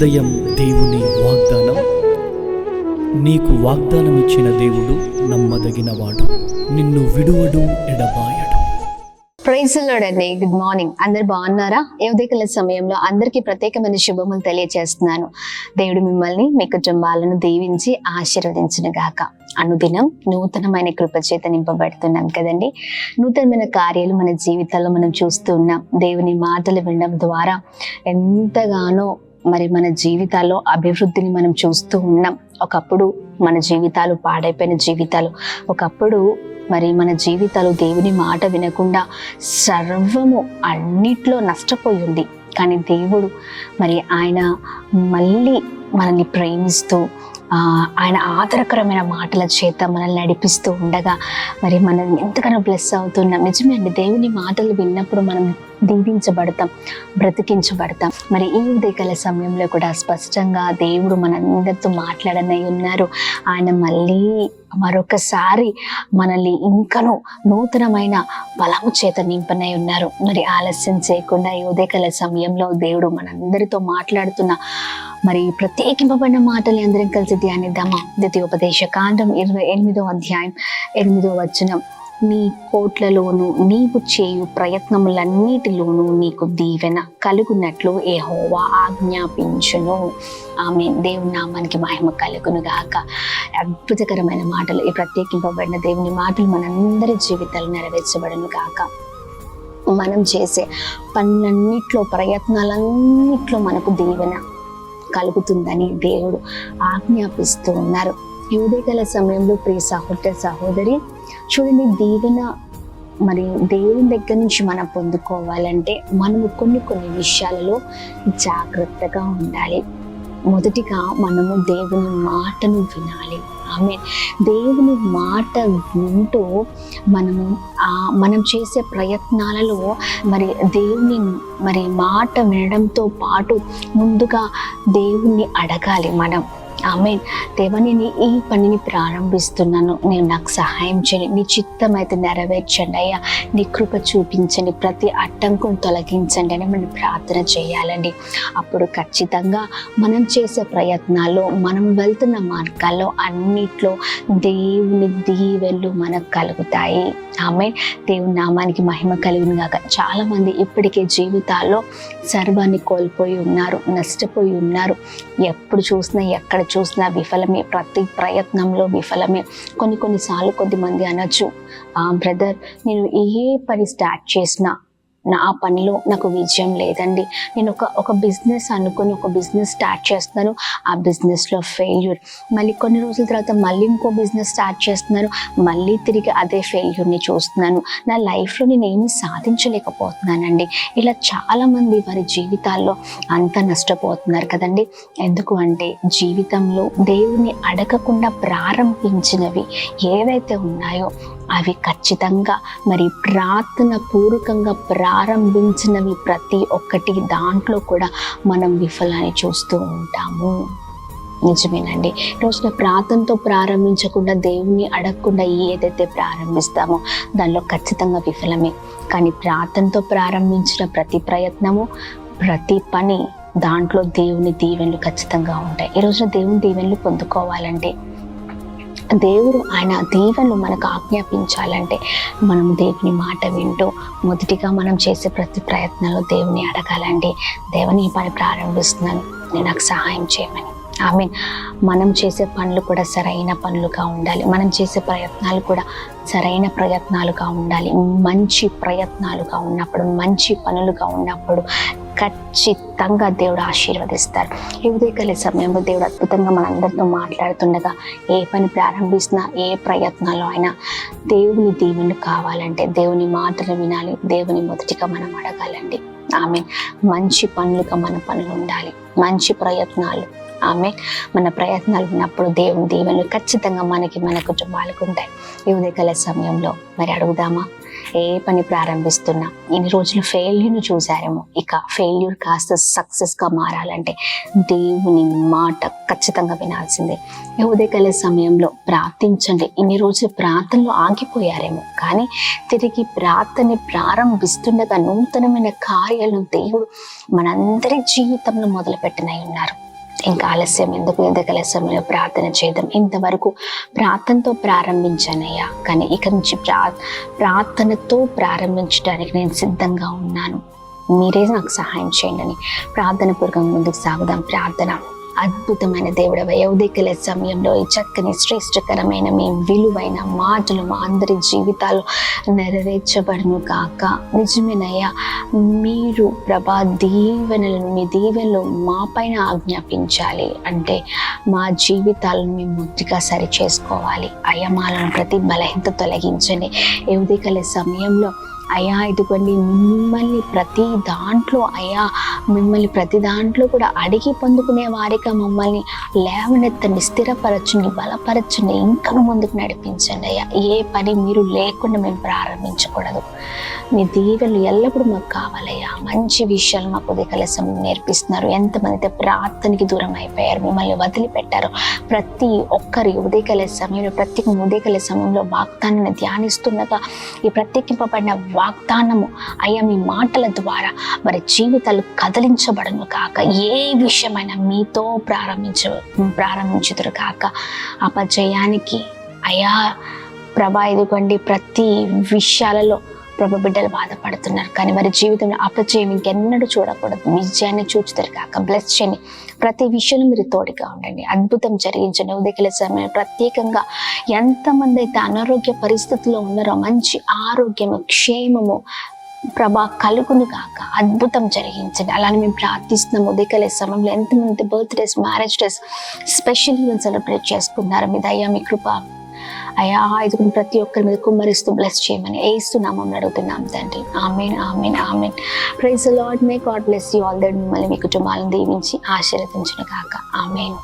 ఉదయం దేవుని వాగ్దానం. నీకు వాగ్దానం ఇచ్చిన దేవుడు నమ్మదగినవాడు, నిన్ను విడువడు, ఎడబాయడు. ప్రైజ్ ది లార్డ్ అండి. Good morning. అందరు బాగున్నారా? ఈ ఉదయకాల సమయంలో అందరికీ ప్రత్యేకమైన శుభములు తెలియజేస్తున్నాను. దేవుడు మిమ్మల్ని, మీ కుటుంబాలను దీవించి ఆశీర్వదించును గాక. అనుదినం నూతనమైన కృపచేత నింపబడుతున్నాం కదండి. నూతనమైన కార్యాలు మన జీవితాల్లో మనం చూస్తూ ఉన్నాం. దేవుని మాటలు వినడం ద్వారా ఎంతగానో మన జీవితాల్లో అభివృద్ధిని మనం చూస్తూ ఉన్నాం. ఒకప్పుడు మన జీవితాలు పాడైపోయిన జీవితాలు, ఒకప్పుడు మన జీవితాలు దేవుని మాట వినకుండా సర్వము అన్నిట్లో నష్టపోయి ఉంది. కానీ దేవుడు ఆయన మళ్ళీ మనల్ని ప్రేమిస్తూ ఆయన ఆదరకరమైన మాటల చేత మనల్ని నడిపిస్తూ ఉండగా మనం ఎంతగానో బ్లెస్ అవుతున్నాం. నిజమే అండి, దేవుని మాటలు విన్నప్పుడు మనం దీవించబడతాం, బ్రతికించబడతాం. ఈ ఉదయకాల సమయంలో కూడా స్పష్టంగా దేవుడు మనందరితో మాట్లాడనై ఉన్నారు. ఆయన మళ్ళీ మరొకసారి మనల్ని ఇంకనూ నూతనమైన బలము చేత నింపనై ఉన్నారు. ఆలస్యం చేయకుండా ఈ ఉదయకాల సమయంలో దేవుడు మనందరితో మాట్లాడుతున్న ప్రత్యేకింపబడిన మాటలు అందరం కలిసి ధ్యానిద్దామా? ద్వితీయోపదేశ కాండం 28వ అధ్యాయం 8వ వచనం. నీ కోట్లలోను నీవు చేయు ప్రయత్నములన్నిటిలోనూ నీకు దీవెన కలుగునట్లు యెహోవా ఆజ్ఞాపించును. ఆమేన్. దేవుని నామానికి మహిమ కలుగును గాక. అద్భుతకరమైన మాటలు, ఈ ప్రత్యేకింపబడిన దేవుని మాటలు మనందరి జీవితాలు నెరవేర్చబడును గాక. మనం చేసే పనులన్నిట్లో, ప్రయత్నాలన్నిట్లో మనకు దీవెన కలుగుతుందని దేవుడు ఆజ్ఞాపిస్తూ ఉన్నారు. ఈ ఉదయకాల సమయంలో ప్రియ సహోదర సహోదరి, చూడండి, దీవెన దేవుని దగ్గర నుంచి మనం పొందుకోవాలంటే మనము కొన్ని విషయాలలో జాగ్రత్తగా ఉండాలి. మొదటిగా మనము దేవుని మాటను వినాలి. దేవుని మాట వింటూ మనం చేసే ప్రయత్నాలలో దేవుని మాట వినడంతో పాటు ముందుగా దేవుణ్ణి అడగాలి మనం. దేవా, నేను ఈ పనిని ప్రారంభిస్తున్నాను, నేను నాకు సహాయం చేయండి, నీ చిత్తం అయితే నెరవేర్చండి అయ్యా, నీ కృప చూపించండి, ప్రతి అడ్డంకును తొలగించండి అని మనం ప్రార్థన చేయాలండి. అప్పుడు ఖచ్చితంగా మనం చేసే ప్రయత్నాల్లో, మనం వెళ్తున్న మార్గాల్లో అన్నిట్లో దేవుని దీవెనలు మనకు కలుగుతాయి. దేవుని నామానికి మహిమ కలిగిన గాక. చాలా మంది ఇప్పటికే జీవితాల్లో సర్వాన్ని కోల్పోయి ఉన్నారు, నష్టపోయి ఉన్నారు. ఎప్పుడు చూసినా, ఎక్కడ చూసినా విఫలమే, ప్రతి ప్రయత్నంలో విఫలమే. కొన్నిసార్లు కొద్దిమంది అనొచ్చు, బ్రదర్, నేను ఏ పని స్టార్ట్ చేసినా ఆ పనిలో నాకు విజయం లేదండి. నేను ఒక బిజినెస్ అనుకుని ఒక బిజినెస్ స్టార్ట్ చేస్తున్నాను, ఆ బిజినెస్లో ఫెయిల్యూర్. మళ్ళీ కొన్ని రోజుల తర్వాత మళ్ళీ ఇంకో బిజినెస్ స్టార్ట్ చేస్తున్నాను, మళ్ళీ తిరిగి అదే ఫెయిల్యూర్ని చూస్తున్నాను. నా లైఫ్లో నేను ఏమీ సాధించలేకపోతున్నానండి. ఇలా చాలామంది వారి జీవితాల్లో అంతా నష్టపోతున్నారు కదండి. ఎందుకు అంటే జీవితంలో దేవుని అడగకుండా ప్రారంభించినవి ఏవైతే ఉన్నాయో అవి ఖచ్చితంగా ప్రార్థన పూర్వకంగా ప్రారంభించినవి ప్రతి ఒక్కటి దాంట్లో కూడా మనం విఫలాన్ని చూస్తూ ఉంటాము. నిజమేనండి. రోజున ప్రార్థనతో ప్రారంభించకుండా, దేవుని అడగకుండా ఏదైతే ప్రారంభిస్తామో దానిలో ఖచ్చితంగా విఫలమే. కానీ ప్రార్థనతో ప్రారంభించిన ప్రతి ప్రయత్నము, ప్రతి పని, దాంట్లో దేవుని దీవెనలు ఖచ్చితంగా ఉంటాయి. ఈ రోజున దేవుని దీవెనలు పొందుకోవాలంటే, దేవుడు ఆయన దీవెనలు మనకు ఆజ్ఞాపించాలంటే మనం దేవుని మాట వింటూ మొదటిగా మనం చేసే ప్రతి ప్రయత్నంలో దేవుని అడగాలండి. దేవుని ఈ పని ప్రారంభిస్తున్నాను, నేను నాకు సహాయం చేయమని. మనం చేసే పనులు కూడా సరైన పనులుగా ఉండాలి. మనం చేసే ప్రయత్నాలు కూడా సరైన ప్రయత్నాలుగా ఉండాలి. మంచి ప్రయత్నాలుగా ఉన్నప్పుడు, మంచి పనులుగా ఉన్నప్పుడు ఖచ్చితంగా దేవుడు ఆశీర్వదిస్తారు. ఈ ఉదయకాల సమయంలో దేవుడు అద్భుతంగా మనందరితో మాట్లాడుతుండగా, ఏ పని ప్రారంభిస్తున్నా, ఏ ప్రయత్నాలు అయినా దేవుని దీవెనలు కావాలంటే దేవుని మాటలు వినాలి, దేవుని మొదటిగా మనం అడగాలండి. మంచి పనులుగా మన పనులు ఉండాలి, మంచి ప్రయత్నాలు. మన ప్రయత్నాలు ఉన్నప్పుడు దేవుని దీవెనలు ఖచ్చితంగా మన కుటుంబాలకు ఉంటాయి. ఈ ఉదయకాల సమయంలో అడుగుదామా? ఏ పని ప్రారంభిస్తున్నా ఇన్ని రోజులు ఫెయిల్యూర్ను చూసారేమో, ఇక ఫెయిల్యూర్ కాస్త సక్సెస్గా మారాలంటే దేవుని మాట ఖచ్చితంగా వినాల్సిందే. ఈ ఉదయకాల సమయంలో ప్రార్థించండి. ఇన్ని రోజులు ప్రార్థనలో ఆగిపోయారేమో, కానీ తిరిగి ప్రార్థన ప్రారంభిస్తుండగా నూతనమైన కార్యాలను దేవుడు మనందరి జీవితంలో మొదలుపెట్టినై ఉన్నారు. ఇంకా ఆలస్యం ఎందుకు, ఉదయకాల సమయంలో ప్రార్థన చేద్దాం. ఇంతవరకు ప్రార్థనతో ప్రారంభించానయ్యా, కానీ ఇక నుంచి ప్రార్థనతో ప్రారంభించడానికి నేను సిద్ధంగా ఉన్నాను, మీరే నాకు సహాయం చేయండి అని ప్రార్థన పూర్వకంగా ముందుకు సాగుదాం. ప్రార్థన. అద్భుతమైన దేవుడవ, ఉదయకాల సమయంలో ఈ చక్కని శ్రేష్టకరమైన మీ విలువైన మాటలు మా అందరి జీవితాలు నెరవేర్చబడును కాక. నిజమేనయ్యా, మీరు ప్రభా దీవెనలను, మీ దీవెనలు మా పైన ఆజ్ఞాపించాలి అంటే మా జీవితాలను మేము ముద్దుగా సరి చేసుకోవాలి. అయమాలను ప్రతి బలహీనత తొలగించండి. ఉదయకాల సమయంలో అయ్యా ఇదిగోండి, మిమ్మల్ని ప్రతి దాంట్లో కూడా అడిగి పొందుకునే వారిగా మమ్మల్ని లేవనెత్తండి, స్థిరపరచండి, బలపరచండి, ఇంకా ముందుకు నడిపించండి. అయ్యా, ఏ పని మీరు లేకుండా మేము ప్రారంభించకూడదు. మీ దీవెనలు ఎల్లప్పుడూ మాకు కావాలయ్యా. మంచి విషయాలు మాకు ఉదయకాల సమయం నేర్పిస్తున్నారు. ఎంతమంది అయితే ప్రార్థనకి దూరం అయిపోయారు, మిమ్మల్ని వదిలిపెట్టారు, ప్రతి ఒక్కరి ఉదయకాల సమయంలో వాగ్దానాన్ని ధ్యానిస్తుండగా ఈ ప్రత్యేకింపబడిన వాగ్దానము అయ్యా మీ మాటల ద్వారా మరి జీవితాలు కదిలించబడను కాక. ఏ విషయమైనా మీతో ప్రారంభించుదురు కాక. అపజయానికి అయ్యా ప్రభా ఇదిగోండి, ప్రతి విషయాలలో ప్రభు బిడ్డలు బాధపడుతున్నారు, కానీ వారి జీవితంలో అపజయం ఇంకెన్నడూ చూడకూడదు, విజయాన్ని చూచుతారు కాక. బ్లెస్ చేయండి, ప్రతి విషయంలో మీరు తోడుగా ఉండండి, అద్భుతం జరిగించండి. ఉదయకాల సమయం ప్రత్యేకంగా ఎంతమంది అయితే అనారోగ్య పరిస్థితుల్లో ఉన్నారో మంచి ఆరోగ్యము, క్షేమము ప్రభా కలుగును కాక. అద్భుతం జరిగించండి. అలానే మేము ప్రార్థిస్తున్నాం. ఉదయకాల సమయంలో ఎంతమంది బర్త్డేస్, మ్యారేజ్ డేస్ స్పెషల్గా సెలబ్రేట్ చేసుకున్నారు, మీ దయ, మీ కృప అయ్యా ఇదిగోండి ప్రతి ఒక్కరి మీద కుమ్మరిస్తూ బ్లెస్ చేయమని యేసునామములో అడుగుతున్నాం తండ్రి. ఆమేన్, ఆమేన్, ఆమేన్. Praise the lord. May god bless you all. మిమ్మల్ని మీ కుటుంబాలను దీవించి ఆశీర్వదించును కాక. ఆమేన్.